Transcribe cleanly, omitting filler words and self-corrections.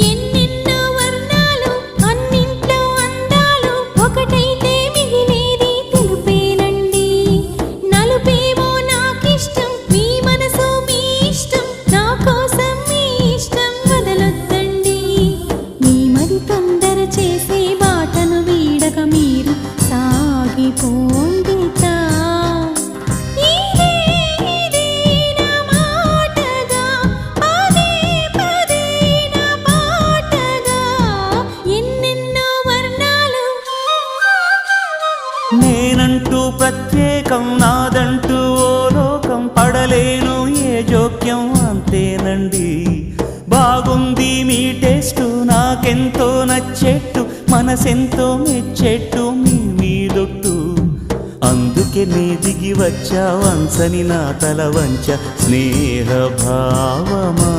ఎన్నెన్నో వర్ణాలు అన్నింట్లో అందాలు ఒకటైతే మిగిలేది తెలుపేనండి. నలుపేమో నాకిష్టం, మీ మనసు మీ ఇష్టం, నా కోసం మీ ఇష్టం వదలొద్దండి. మీ మరి తొందర చేసే బాటను వీడక మీరు సాగిపోండితా. నేనంటూ ప్రత్యేకం, నాదంటూ ఓ లోకం, పడలేను ఏ జోక్యం అంతేనండి. బాగుంది మీ టేస్టు, నాకెంతో నచ్చేట్టు, మనసెంతో మెచ్చేట్టు మీ మీదొట్టు. అందుకే నే దిగి వచ్చా వంచని నా తల వంచ స్నేహ భావమా.